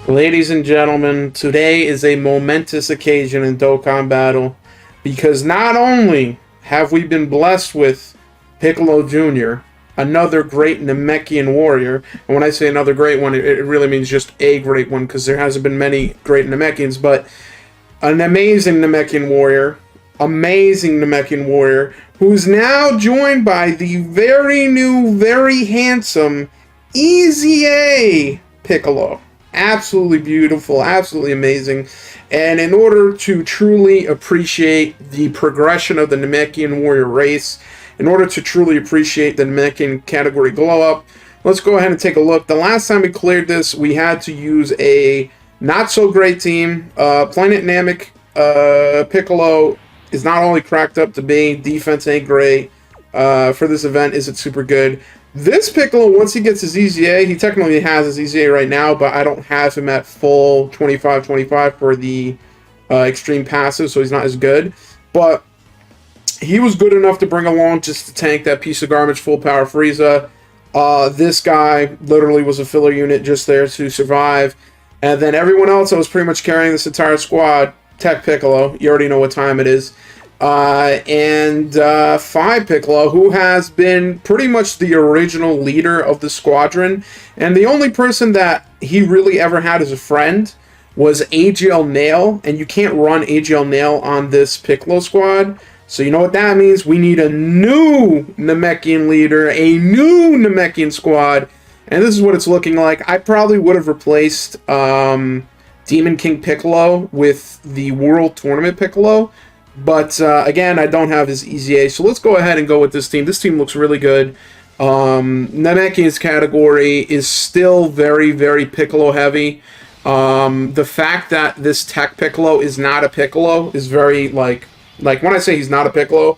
Ladies and gentlemen, today is a momentous occasion in Dokkan Battle because not only have we been blessed with Piccolo Jr., another great Namekian warrior, and when I say another great one, it really means just a great one because there hasn't been many great Namekians, but an amazing Namekian warrior, who's now joined by the very new, very handsome EZA Piccolo. Absolutely beautiful, absolutely amazing. And in order to truly appreciate the progression of the Namekian warrior race, in order to truly appreciate the Namekian category glow up, let's go ahead and take a look. The last time we cleared this, we had to use a not so great team. Planet Namek Piccolo is not only cracked up to be, defense ain't great. For this event, isn't super good. This Piccolo, once he gets his EZA, he technically has his EZA right now, but I don't have him at full 25-25 for the extreme passive, so he's not as good. But he was good enough to bring along just to tank that piece of garbage, full power Frieza. This guy literally was a filler unit just there to survive. And then everyone else that was pretty much carrying this entire squad, Tech Piccolo, you already know what time it is. And PHY Piccolo, who has been pretty much the original leader of the squadron, and the only person that he really ever had as a friend was AGL Nail, and you can't run AGL Nail on this Piccolo squad. So you know what that means? We need a new Namekian leader, a new Namekian squad, and this is what it's looking like. I probably would have replaced Demon King Piccolo with the World Tournament Piccolo. But, again, I don't have his EZA, so let's go ahead and go with this team. This team looks really good. Namekian's category is still very, very Piccolo heavy. The fact that this Tech Piccolo is not a Piccolo is very, like when I say he's not a Piccolo,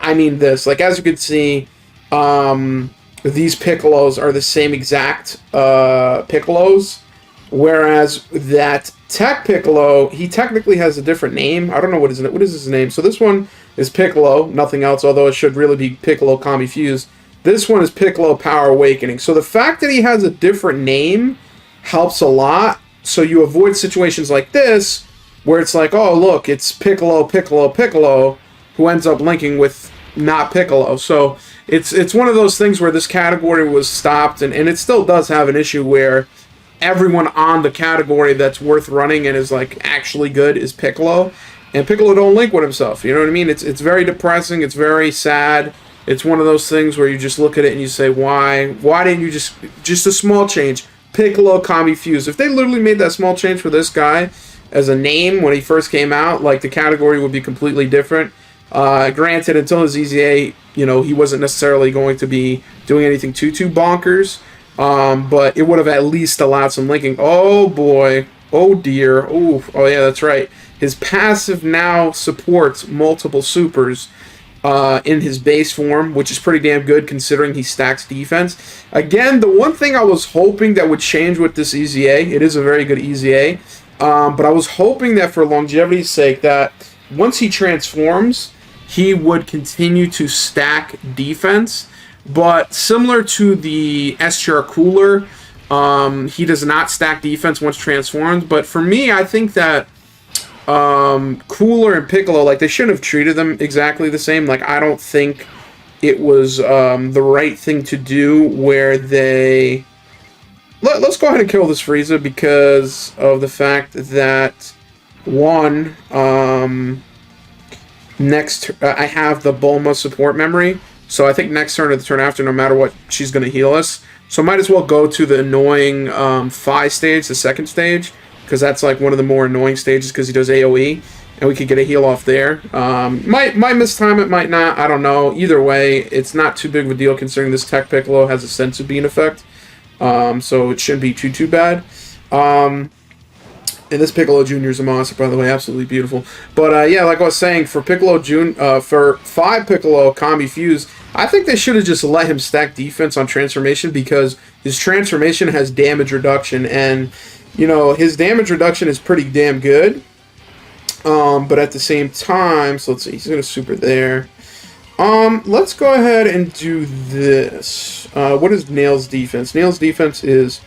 I mean this. Like, as you can see, these Piccolos are the same exact Piccolos, whereas that Tech Piccolo, he technically has a different name. I don't know what is his name. So this one is Piccolo, nothing else, although it should really be Piccolo Kami Fuse. This one is Piccolo Power Awakening. So the fact that he has a different name helps a lot. So you avoid situations like this, where it's like, oh, look, it's Piccolo, who ends up linking with not Piccolo. So it's one of those things where this category was stopped, and it still does have an issue where everyone on the category that's worth running and is like actually good is Piccolo, and Piccolo don't link with himself. You know what I mean? It's very depressing. It's very sad. It's one of those things where you just look at it and you say, why didn't you just a small change? Piccolo Kami Fuse. If they literally made that small change for this guy as a name when he first came out, like, the category would be completely different. Granted, until his EZA, you know, he wasn't necessarily going to be doing anything too bonkers. But it would have at least allowed some linking. Oh boy. Oh dear. Oh yeah, that's right. His passive now supports multiple supers in his base form, which is pretty damn good considering he stacks defense. Again, the one thing I was hoping that would change with this EZA, it is a very good EZA, but I was hoping that for longevity's sake that once he transforms, he would continue to stack defense. But similar to the STR Cooler, he does not stack defense once transformed. But for me, I think that Cooler and Piccolo, like, they shouldn't have treated them exactly the same. Like, I don't think it was the right thing to do where they... Let's go ahead and kill this Frieza because of the fact that, one, I have the Bulma support memory. So I think next turn or the turn after, no matter what, she's going to heal us. So might as well go to the annoying PHY stage, the second stage, because that's like one of the more annoying stages because he does AoE, and we could get a heal off there. Might mistime it, might not, I don't know. Either way, it's not too big of a deal considering this Tech Piccolo has a Senzu Bean effect, so it shouldn't be too bad. And this Piccolo Jr. is a monster, by the way, absolutely beautiful. But yeah, like I was saying, for for PHY Piccolo Kami Fuse, I think they should have just let him stack defense on transformation because his transformation has damage reduction, and you know his damage reduction is pretty damn good. But at the same time, so let's see, he's gonna super there. Let's go ahead and do this. What is Nail's defense? Nail's defense is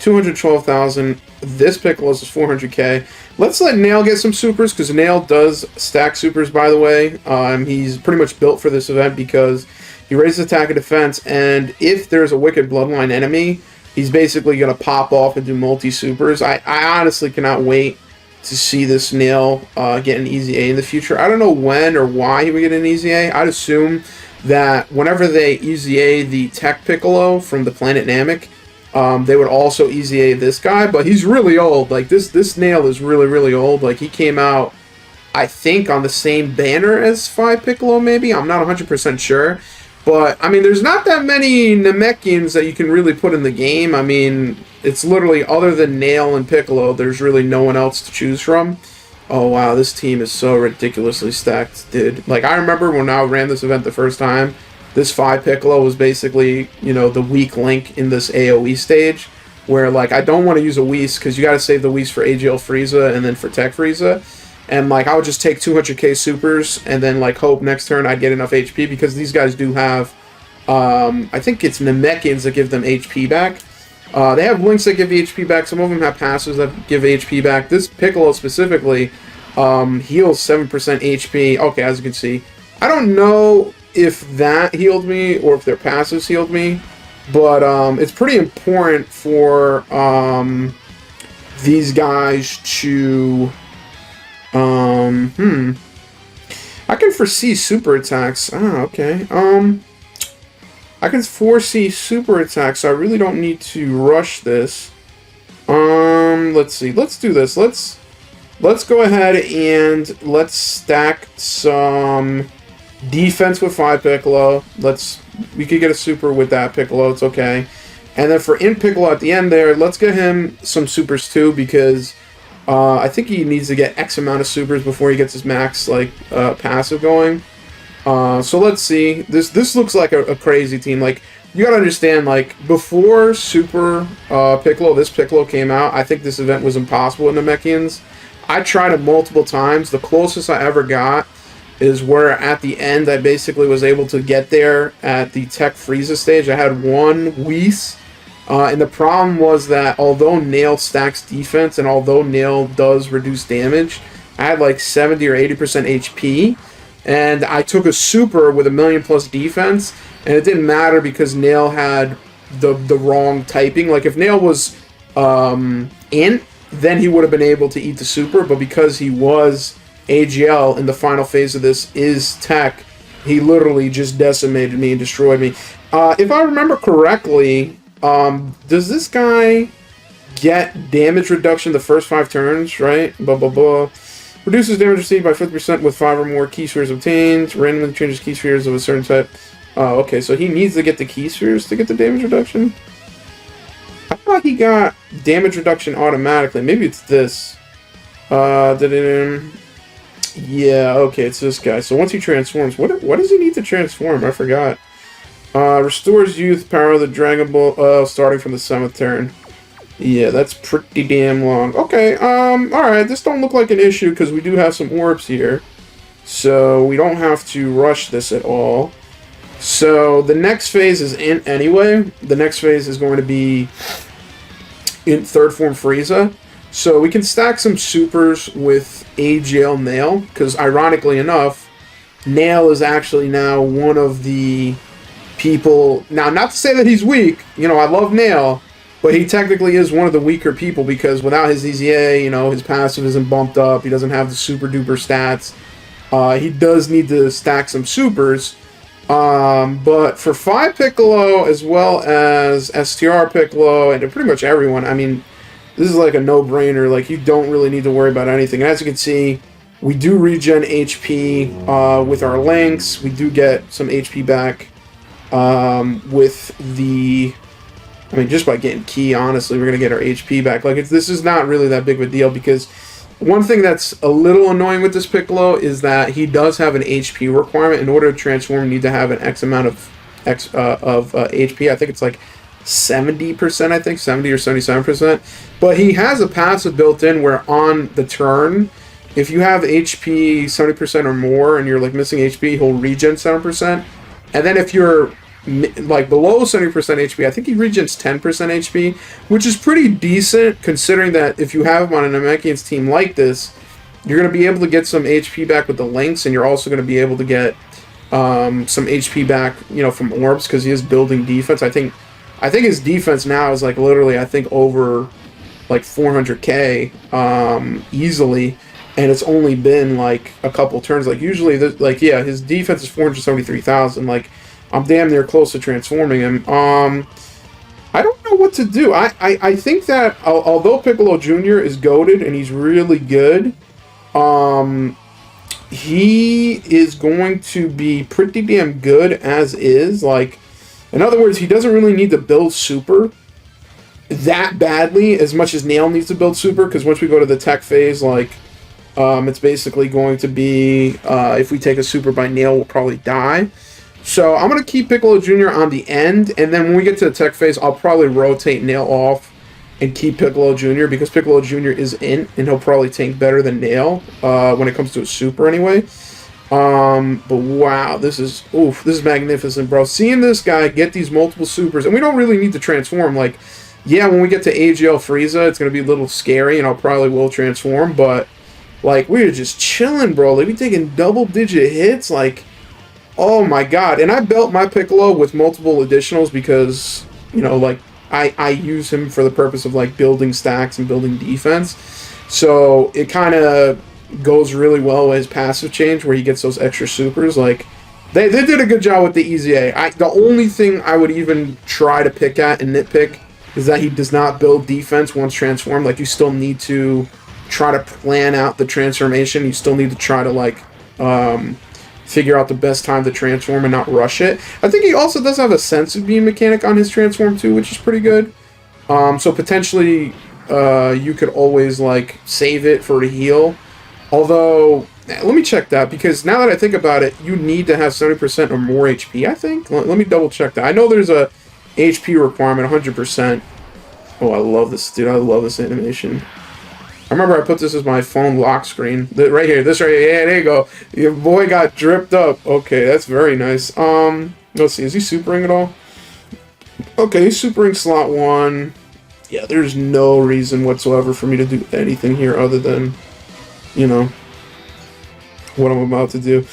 212,000. This Piccolo's is 400k. Let's let Nail get some supers, because Nail does stack supers, by the way. He's pretty much built for this event because he raises attack and defense, and if there's a Wicked Bloodline enemy, he's basically going to pop off and do multi-supers. I honestly cannot wait to see this Nail get an Easy A in the future. I don't know when or why he would get an Easy A. I'd assume that whenever they Easy A the Tech Piccolo from the planet Namek, they would also Easy A this guy, but he's really old. Like, this Nail is really, really old. Like, he came out, I think, on the same banner as PHY Piccolo, maybe? I'm not 100% sure. But, I mean, there's not that many Namekians that you can really put in the game. I mean, it's literally, other than Nail and Piccolo, there's really no one else to choose from. Oh, wow, this team is so ridiculously stacked, dude. Like, I remember when I ran this event the first time, this PHY Piccolo was basically, you know, the weak link in this AoE stage, where, like, I don't want to use a Whis, because you got to save the Whis for AGL Frieza and then for Tech Frieza. And, like, I would just take 200k supers and then, like, hope next turn I'd get enough HP, because these guys do have, I think it's Namekians that give them HP back. They have links that give HP back. Some of them have passives that give HP back. This Piccolo specifically heals 7% HP. Okay, as you can see. I don't know if that healed me or if their passives healed me, but it's pretty important for these guys to... I can foresee super attacks. Ah, okay. I can foresee super attacks, so I really don't need to rush this. Let's see. Let's do this. Let's go ahead and let's stack some defense with PHY Piccolo. We could get a super with that Piccolo. It's okay. And then for Piccolo at the end there, let's get him some supers too, because I think he needs to get X amount of supers before he gets his max, like, passive going. So let's see. This looks like a crazy team. Like, you gotta understand, like, before Super Piccolo, this Piccolo came out, I think this event was impossible in Namekians. I tried it multiple times. The closest I ever got is where at the end I basically was able to get there at the Tech Frieza stage. I had one Whis. And the problem was that although Nail stacks defense and although Nail does reduce damage, I had like 70 or 80% HP. And I took a super with 1,000,000+ defense, and it didn't matter because Nail had the wrong typing. Like, if Nail was Int, then he would have been able to eat the super, but because he was AGL in the final phase of this is Tech, he literally just decimated me and destroyed me. If I remember correctly, does this guy get damage reduction the first 5 turns, right? Blah, blah, blah. Reduces damage received by 50% with 5 or more key spheres obtained. Randomly changes key spheres of a certain type. Oh, okay, so he needs to get the key spheres to get the damage reduction? I thought he got damage reduction automatically. Maybe it's this. Yeah, okay, it's this guy. So once he transforms, what does he need to transform? I forgot. Restores youth, power of the Dragon Ball, starting from the 7th turn. Yeah, that's pretty damn long. Okay, alright, this don't look like an issue because we do have some orbs here. So we don't have to rush this at all. So the next phase is Int anyway. The next phase is going to be in 3rd form Frieza. So we can stack some supers with AGL Nail, because ironically enough, Nail is actually now one of the people... Now, not to say that he's weak, you know, I love Nail, but he technically is one of the weaker people, because without his EZA, you know, his passive isn't bumped up, he doesn't have the super duper stats. He does need to stack some supers. But for PHY Piccolo, as well as STR Piccolo, and pretty much everyone, I mean, this is like a no-brainer. Like, you don't really need to worry about anything. And as you can see, we do regen HP with our links. We do get some HP back with the... I mean, just by getting key, honestly, we're going to get our HP back. Like, this is not really that big of a deal, because one thing that's a little annoying with this Piccolo is that he does have an HP requirement. In order to transform, you need to have an X amount of HP. I think it's like 70%, I think, 70 or 77%. But he has a passive built in where on the turn, if you have HP 70% or more and you're like missing HP, he'll regen 7%. And then if you're like below 70% HP. I think he regens 10% HP, which is pretty decent considering that if you have him on a Namekians team like this, you're going to be able to get some HP back with the links, and you're also going to be able to get some HP back, you know, from orbs, because he is building defense. I think his defense now is like literally, I think, over like 400k easily, and it's only been like a couple turns. Like usually, like yeah, his defense is 473,000. Like I'm damn near close to transforming him. I don't know what to do. I think that although Piccolo Jr. is goated and he's really good, he is going to be pretty damn good as is. Like, in other words, he doesn't really need to build super that badly as much as Nail needs to build super, because once we go to the tech phase, like, it's basically going to be, if we take a super by Nail, we'll probably die. So I'm going to keep Piccolo Jr. on the end, and then when we get to the tech phase, I'll probably rotate Nail off and keep Piccolo Jr. because Piccolo Jr. is in, and he'll probably tank better than Nail when it comes to a super anyway. But wow, this is magnificent, bro. Seeing this guy get these multiple supers, and we don't really need to transform. Like, yeah, when we get to AGL Frieza, it's going to be a little scary, and I'll probably will transform, but like, we're just chilling, bro. Like, we taking double-digit hits, like, oh my god. And I built my Piccolo with multiple additionals because, you know, like, I use him for the purpose of, like, building stacks and building defense. So it kind of goes really well with his passive change where he gets those extra supers. Like, they did a good job with the EZA. The only thing I would even try to pick at and nitpick is that he does not build defense once transformed. Like, you still need to try to plan out the transformation. You still need to try to, like, figure out the best time to transform and not rush it. I think he also does have a sense of beam mechanic on his transform too, which is pretty good. So potentially you could always like save it for a heal. Although, let me check that, because now that I think about it, you need to have 70% or more HP, I think. Let me double check that. I know there's a HP requirement, 100%. Oh, I love this, dude. I love this animation. I remember I put this as my phone lock screen. Right here, this right here. Yeah, there you go. Your boy got dripped up. Okay, that's very nice. Let's see. Is he supering at all? Okay, he's supering slot 1. Yeah, there's no reason whatsoever for me to do anything here other than, you know, what I'm about to do.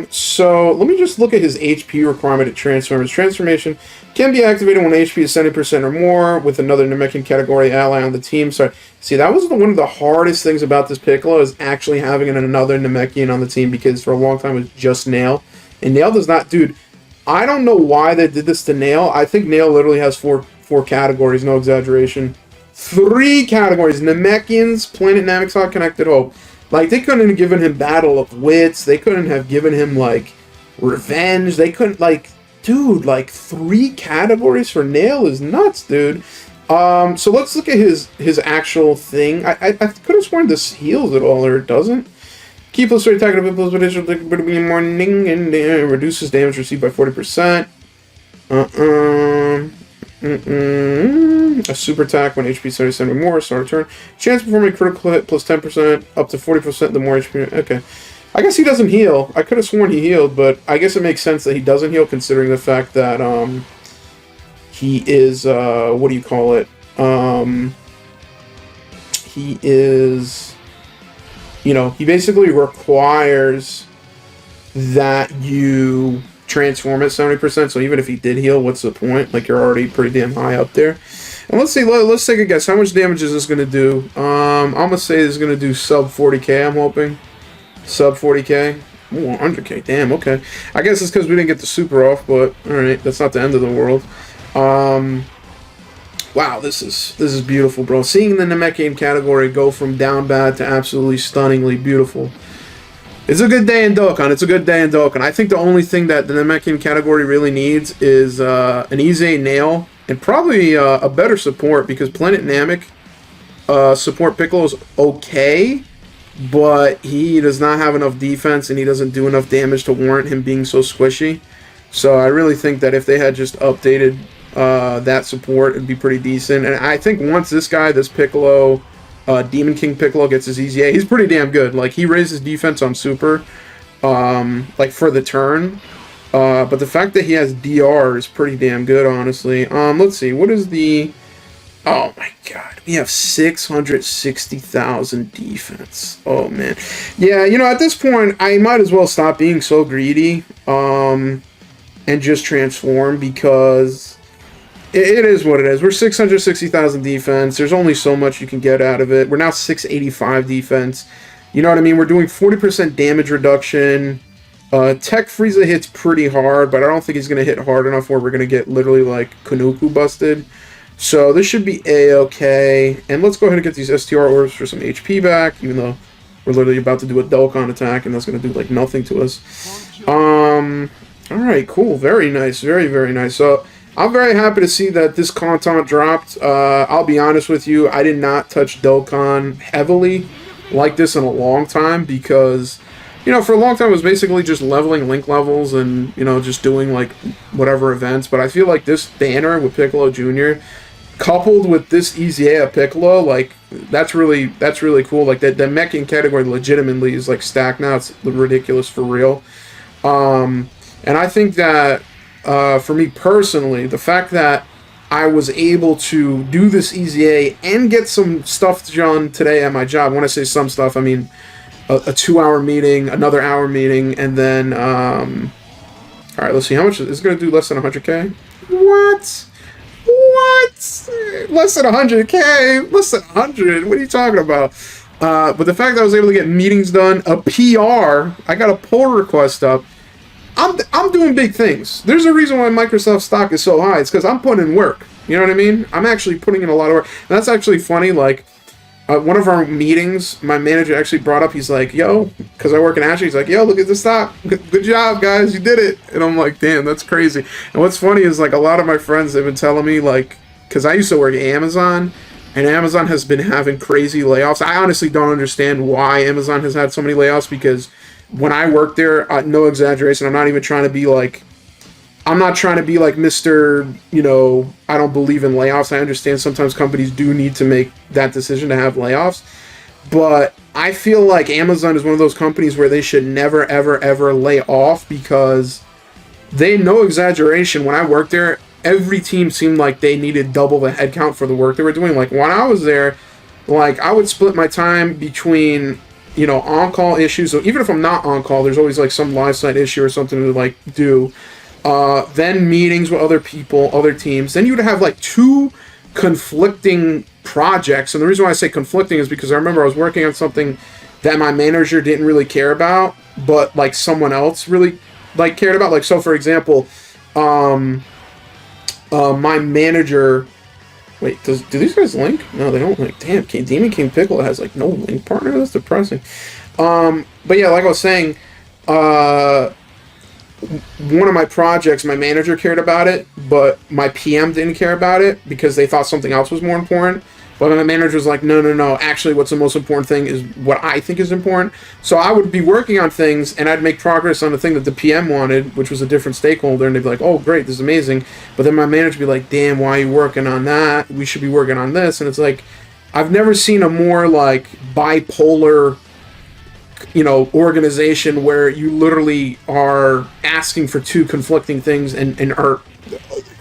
So let me just look at his HP requirement to transform. His transformation can be activated when HP is 70% or more with another Namekian category ally on the team. So, see, that was one of the hardest things about this Piccolo, is actually having another Namekian on the team, because for a long time it was just Nail. And Nail does not, dude, I don't know why they did this to Nail. I think Nail literally has four categories, no exaggeration. 3 categories: Namekians, Planet Namek, Connected Hope. Like, they couldn't have given him Battle of Wits. They couldn't have given him, like, Revenge. They couldn't, like, dude, like, 3 categories for Nail is nuts, dude. So let's look at his actual thing. I could have sworn this heals it all, or it doesn't. Keep the straight attack of impulse potential between morning and reduces damage received by 40%. A super attack when HP 77 or more, start a turn. Chance of performing critical hit plus 10%, up to 40% the more HP. Okay. I guess he doesn't heal. I could have sworn he healed, but I guess it makes sense that he doesn't heal, considering the fact that he is, what do you call it? He is, you know, he basically requires that you transform at 70%, so even if he did heal, what's the point? Like, you're already pretty damn high up there. And let's see, let's take a guess. How much damage is this going to do? I'm going to say this is going to do sub 40k, I'm hoping. Sub 40k. Ooh, 100k, damn, okay. I guess it's because we didn't get the super off, but alright, that's not the end of the world. Wow, this is beautiful, bro. Seeing the Namekian category go from down bad to absolutely stunningly beautiful. It's a good day in Dokkan. It's a good day in Dokkan. I think the only thing that the Namekian category really needs is an EZA Nail, and probably a better support, because Planet Namek support Piccolo is okay, but he does not have enough defense, and he doesn't do enough damage to warrant him being so squishy. So I really think that if they had just updated that support, it'd be pretty decent. And I think once this Piccolo, Demon King Piccolo, gets his EZA, he's pretty damn good. Like, he raises defense on super, like, for the turn, But the fact that he has DR is pretty damn good, honestly. Let's see. What is the... Oh my god. We have 660,000 defense. Oh, man. Yeah, you know, at this point, I might as well stop being so greedy. And just transform, because it is what it is. We're 660,000 defense. There's only so much you can get out of it. We're now 685 defense. You know what I mean? We're doing 40% damage reduction. Tech Frieza hits pretty hard, but I don't think he's going to hit hard enough where we're going to get literally like Kanuku busted. So this should be A-okay. And let's go ahead and get these STR orbs for some HP back, even though we're literally about to do a Delcon attack, and that's going to do like nothing to us. Alright, cool. Very nice. Very, very nice. So I'm very happy to see that this content dropped. I'll be honest with you, I did not touch Delcon heavily like this in a long time, because... You know, for a long time, it was basically just leveling link levels and, you know, just doing, like, whatever events. But I feel like this banner with Piccolo Jr., coupled with this EZA Piccolo, like, that's really cool. Like, the Namekian category legitimately is, like, stacked now. It's ridiculous for real. And I think that, for me personally, the fact that I was able to do this EZA and get some stuff done today at my job. When I say some stuff, I mean... a 2-hour meeting, another hour meeting, and then, alright, let's see, how much is it going to do? Less than 100k? What? What? Less than 100k? Less than 100? What are you talking about? But the fact that I was able to get meetings done, a PR, I got a pull request up, I'm doing big things. There's a reason why Microsoft stock is so high. It's because I'm putting in work. You know what I mean? I'm actually putting in a lot of work. And that's actually funny, like, one of our meetings, my manager actually brought up, he's like, yo, because I work in Azure, he's like, yo, look at the stock. Good job, guys, you did it. And I'm like, damn, that's crazy. And what's funny is, like, a lot of my friends have been telling me, like, because I used to work at Amazon, and Amazon has been having crazy layoffs. I honestly don't understand why Amazon has had so many layoffs, because when I worked there, no exaggeration, I'm not even trying to be like, I'm not trying to be like Mr., you know, I don't believe in layoffs. I understand sometimes companies do need to make that decision to have layoffs. But I feel like Amazon is one of those companies where they should never, ever, ever lay off, because they, no exaggeration, when I worked there, every team seemed like they needed double the headcount for the work they were doing. Like, when I was there, like, I would split my time between, you know, on-call issues. So even if I'm not on-call, there's always, like, some live site issue or something to, like, do. Then meetings with other people, other teams. Then you would have like 2 conflicting projects. And the reason why I say conflicting is because I remember I was working on something that my manager didn't really care about, but like someone else really like cared about. Like, so for example, my manager, wait, do these guys link? No, they don't link. Damn, Demon King Piccolo has like no link partner. That's depressing. But yeah, like I was saying, one of my projects, my manager cared about it, but my PM didn't care about it because they thought something else was more important. But my manager was like, no, actually what's the most important thing is what I think is important. So I would be working on things, and I'd make progress on the thing that the PM wanted, which was a different stakeholder, and they'd be like, oh, great, this is amazing. But then my manager would be like, damn, why are you working on that? We should be working on this. And it's like, I've never seen a more, like, bipolar, you know, organization where you literally are asking for 2 conflicting things and are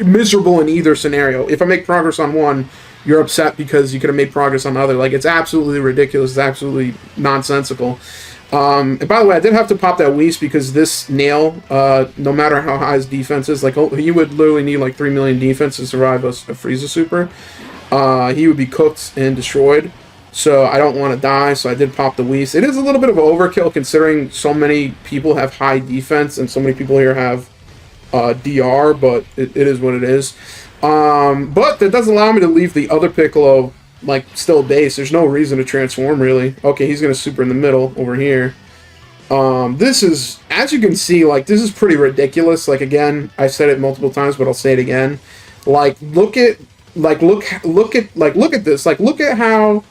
miserable in either scenario. If I make progress on one, you're upset because you could have made progress on the other. Like, it's absolutely ridiculous. It's absolutely nonsensical. And by the way, I did have to pop that Whis because this nail, no matter how high his defense is, like, he would literally need like 3 million defense to survive a Frieza super. He would be cooked and destroyed. So I don't want to die, so I did pop the Whis. It is a little bit of overkill considering so many people have high defense and so many people here have DR, but it is what it is. But that does allow me to leave the other Piccolo, like, still base. There's no reason to transform, really. Okay, he's going to super in the middle over here. This is, as you can see, like, this is pretty ridiculous. Like, again, I've said it multiple times, but I'll say it again. Like, look at this. Like, look at how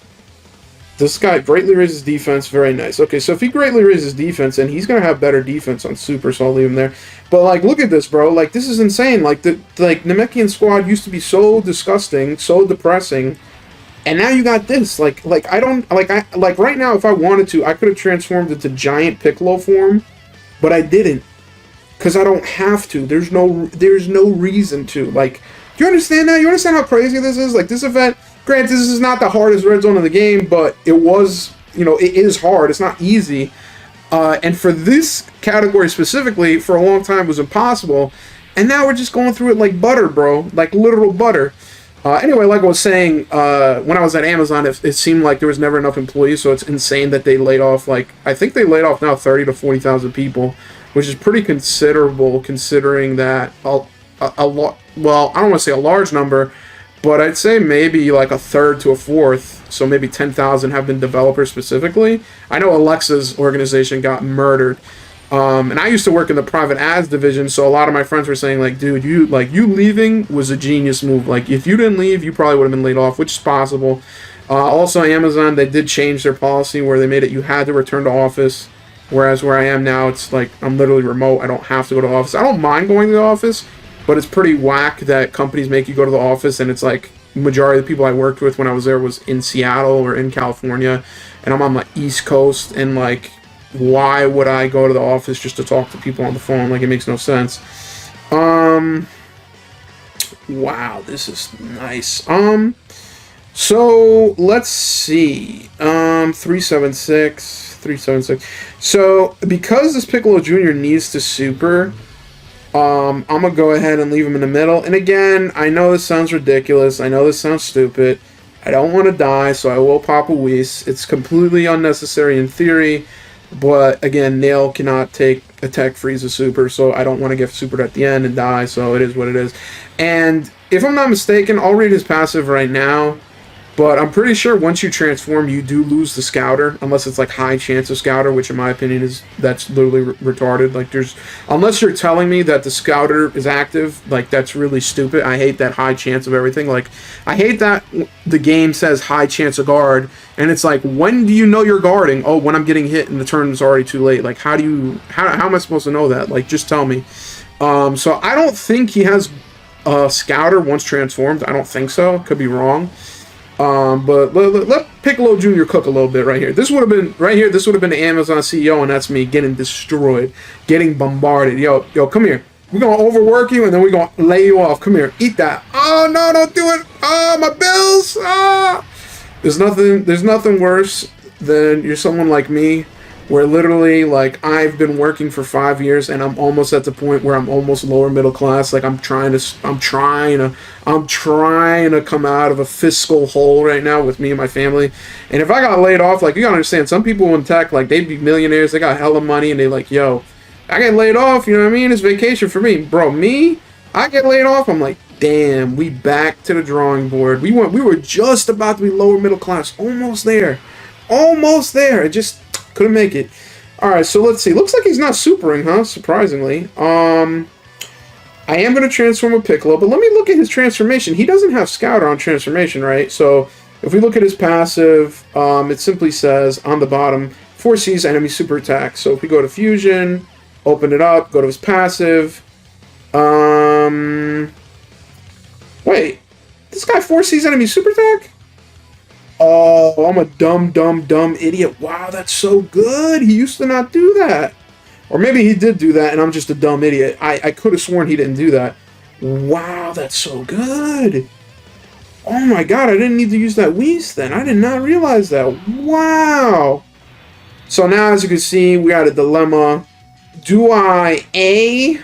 this guy greatly raises defense. Very nice. Okay, so if he greatly raises defense, and he's going to have better defense on super, so I'll leave him there. But, like, look at this, bro. Like, this is insane. Like, the Namekian squad used to be so disgusting, so depressing, and now you got this. Like right now, if I wanted to, I could have transformed into giant Piccolo form, but I didn't. because I don't have to. There's no reason to. Like, do you understand that? You understand how crazy this is? Like, this event, granted, this is not the hardest red zone in the game, but it was, it is hard. It's not easy. And for this category specifically, for a long time, was impossible. And now we're just going through it like butter, bro. Like literal butter. Anyway, like I was saying, when I was at Amazon, it seemed like there was never enough employees, so it's insane that they laid off, like, I think they laid off now 30 to 40,000 people, which is pretty considerable considering that a lot, well, I don't want to say a large number, but I'd say maybe like a third to a fourth, so maybe 10,000 have been developers specifically. I know Alexa's organization got murdered. And I used to work in the private ads division, so a lot of my friends were saying, like, dude, you leaving was a genius move. Like, if you didn't leave, you probably would have been laid off, which is possible. Also, Amazon, they did change their policy where they made it you had to return to office, whereas where I am now, it's like I'm literally remote. I don't have to go to the office. I don't mind going to the office, but it's pretty whack that companies make you go to the office, and it's like majority of the people I worked with when I was there was in Seattle or in California, and I'm on the East Coast, and like, why would I go to the office just to talk to people on the phone? Like, it makes no sense. Wow, this is nice. So let's see. 376. So because this Piccolo Jr. needs to super, I'm gonna go ahead and leave him in the middle. And again, I know this sounds ridiculous. I know this sounds stupid. I don't want to die, so I will pop a Whis. It's completely unnecessary in theory. But again, Nail cannot take attack Frieza super, so I don't want to get supered at the end and die, so it is what it is. And if I'm not mistaken, I'll read his passive right now, but I'm pretty sure once you transform, you do lose the Scouter, unless it's like high chance of Scouter, which in my opinion that's literally retarded. Like, unless you're telling me that the Scouter is active, like, that's really stupid. I hate that high chance of everything. Like, I hate that the game says high chance of guard, and it's like, when do you know you're guarding? Oh, when I'm getting hit and the turn is already too late. Like, how am I supposed to know that? Like, just tell me. So I don't think he has a Scouter once transformed. I don't think so. Could be wrong. But let Piccolo Jr. cook a little bit right here. This would have been, right here, this would have been the Amazon CEO, and that's me getting destroyed, getting bombarded. Yo, come here. We're going to overwork you, and then we're going to lay you off. Come here, eat that. Oh, no, don't do it. Oh, my bills. Ah. There's nothing worse than you're someone like me, where literally, like, I've been working for 5 years, and I'm almost at the point where I'm almost lower middle class. Like, I'm trying to come out of a fiscal hole right now with me and my family. And if I got laid off, like, you gotta understand, some people in tech, like, they'd be millionaires, they got hella money, and they like, yo, I get laid off, you know what I mean? It's vacation for me. Bro, me, I get laid off, I'm like, damn, we back to the drawing board. We were just about to be lower middle class, almost there. It just couldn't make it. Alright, so let's see. Looks like he's not supering, huh? Surprisingly. I am going to transform a Piccolo, but let me look at his transformation. He doesn't have Scouter on transformation, right? So, if we look at his passive, it simply says, on the bottom, foresees enemy super attack. So, if we go to Fusion, open it up, go to his passive, wait, this guy foresees enemy super attack? Oh, I'm a dumb idiot. Wow, that's so good. He used to not do that. Or maybe he did do that, and I'm just a dumb idiot. I could have sworn he didn't do that. Wow, that's so good. Oh my god, I didn't need to use that Whis then. I did not realize that. Wow. So now, as you can see, we got a dilemma. Do I A?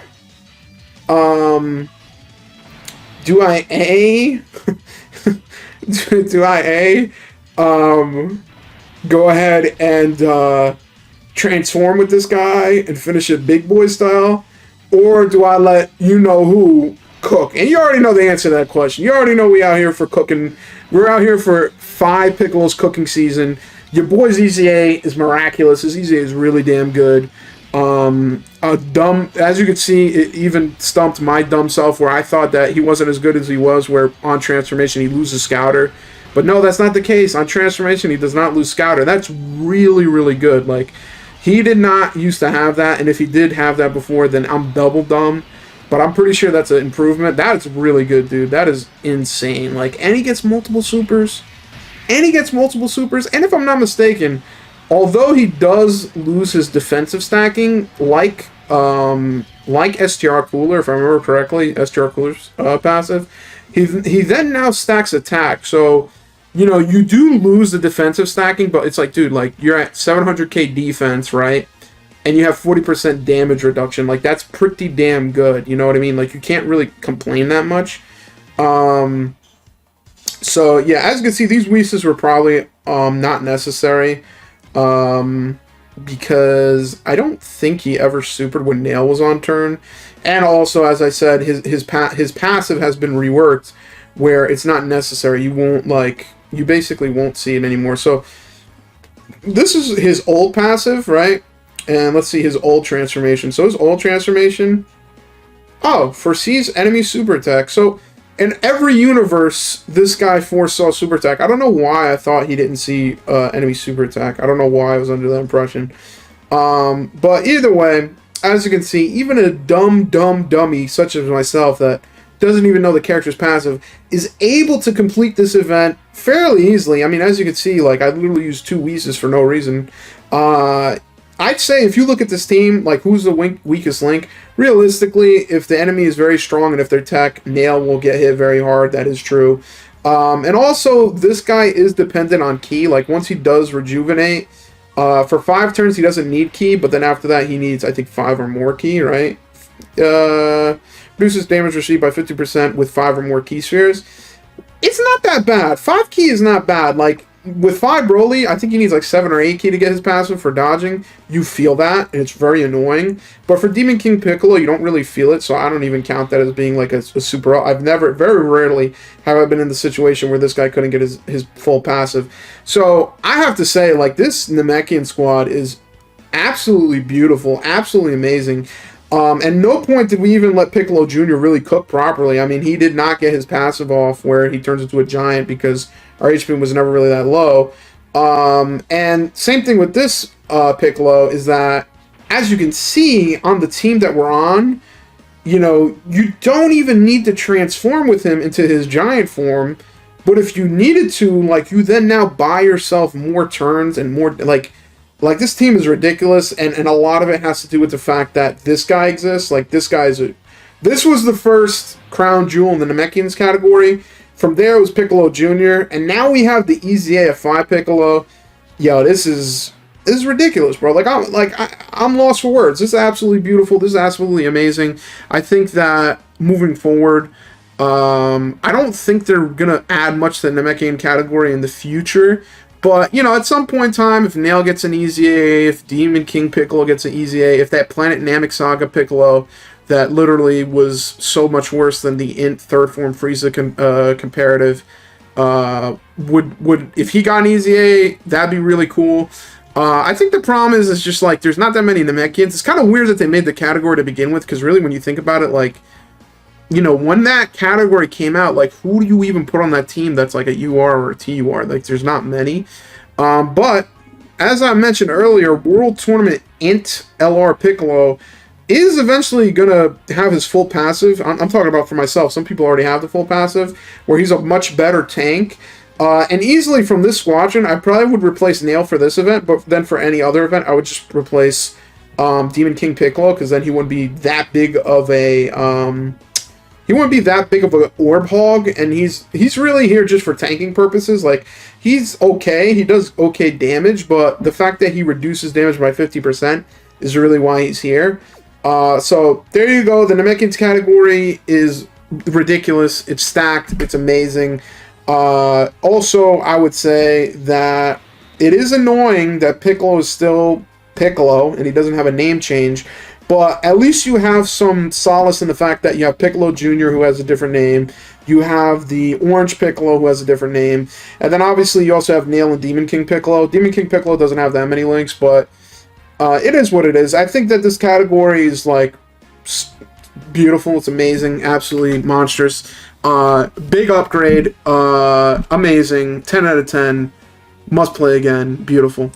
Go ahead and transform with this guy and finish it big boy style? Or do I let you-know-who cook? And you already know the answer to that question. You already know we out here for cooking. We're out here for 5 Piccolos cooking season. Your boy's EZA is miraculous. His EZA is really damn good. As you can see, it even stumped my dumb self where I thought that he wasn't as good as he was, where on transformation he loses Scouter. But no, that's not the case. On transformation, he does not lose Scouter. That's really, really good. Like, he did not used to have that, and if he did have that before, then I'm double dumb. But I'm pretty sure that's an improvement. That is really good, dude. That is insane. Like, and he gets multiple supers. And if I'm not mistaken, although he does lose his defensive stacking, like like STR Cooler, if I remember correctly, STR Cooler's passive, he then now stacks attack. So, you know, you do lose the defensive stacking, but it's like, dude, like, you're at 700k defense, right? And you have 40% damage reduction. Like, that's pretty damn good, you know what I mean? Like, you can't really complain that much. So, yeah, as you can see, these Weezas were probably not necessary. Because I don't think he ever supered when Nail was on turn. And also, as I said, his passive has been reworked where it's not necessary. You won't, like, you basically won't see it anymore. So, this is his old passive, right? And let's see his old transformation. So, his old transformation, oh, foresees enemy super attack. So, in every universe, this guy foresaw super attack. I don't know why I thought he didn't see enemy super attack. I don't know why I was under that impression. But either way, as you can see, even a dumb dummy such as myself that doesn't even know the character's passive is able to complete this event fairly easily. I mean, as you can see, like, I literally used 2 Weezas for no reason. I'd say if you look at this team, like, who's the weakest link? Realistically, if the enemy is very strong and if they're tech, Nail will get hit very hard. That is true. And also, this guy is dependent on ki. Like, once he does rejuvenate, for 5 turns, he doesn't need ki, but then after that, he needs, I think, 5 or more ki, right? Reduces damage received by 50% with 5 or more ki spheres. It's not that bad. 5 ki is not bad. Like, with 5 Broly, I think he needs like 7 or 8 ki to get his passive for dodging. You feel that, and it's very annoying. But for Demon King Piccolo, you don't really feel it, so I don't even count that as being like a super... I've never, very rarely, have I been in the situation where this guy couldn't get his full passive. So, I have to say, like, this Namekian squad is absolutely beautiful, absolutely amazing. And no point did we even let Piccolo Jr. really cook properly. I mean, he did not get his passive off where he turns into a giant because our HP was never really that low. And same thing with this Piccolo is that, as you can see on the team that we're on, you know, you don't even need to transform with him into his giant form. But if you needed to, like, you then now buy yourself more turns and more, like this team is ridiculous, and a lot of it has to do with the fact that this guy exists. Like, this guy's this was the first crown jewel in the Namekians category. From there, it was Piccolo Jr., and now we have the EZA PHY Piccolo. Yo, this is ridiculous, bro. I'm lost for words. This is absolutely beautiful. This is absolutely amazing. I think that moving forward, I don't think they're gonna add much to the Namekian category in the future. But, you know, at some point in time, if Nail gets an EZA, if Demon King Piccolo gets an EZA, if that Planet Namek Saga Piccolo that literally was so much worse than the Int third form Frieza comparative, if he got an EZA, that'd be really cool. I think the problem is just, like, there's not that many Namekians. It's kind of weird that they made the category to begin with, because really, when you think about it, like, you know, when that category came out, like, who do you even put on that team that's like a UR or a TUR? Like, there's not many. But, as I mentioned earlier, World Tournament Int LR Piccolo is eventually going to have his full passive. I'm talking about for myself. Some people already have the full passive, where he's a much better tank. And easily from this squadron, I probably would replace Nail for this event, but then for any other event, I would just replace Demon King Piccolo, because then he wouldn't be that big of a... he wouldn't be that big of an orb hog, and he's really here just for tanking purposes. Like, he's okay, he does okay damage, but the fact that he reduces damage by 50% is really why he's here. So, there you go. The Namekians category is ridiculous. It's stacked. It's amazing. Also, I would say that it is annoying that Piccolo is still Piccolo, and he doesn't have a name change. But at least you have some solace in the fact that you have Piccolo Jr., who has a different name. You have the Orange Piccolo, who has a different name. And then obviously you also have Nail and Demon King Piccolo. Demon King Piccolo doesn't have that many links, but it is what it is. I think that this category is, like, beautiful. It's amazing. Absolutely monstrous. Big upgrade. Amazing. 10 out of 10. Must play again. Beautiful.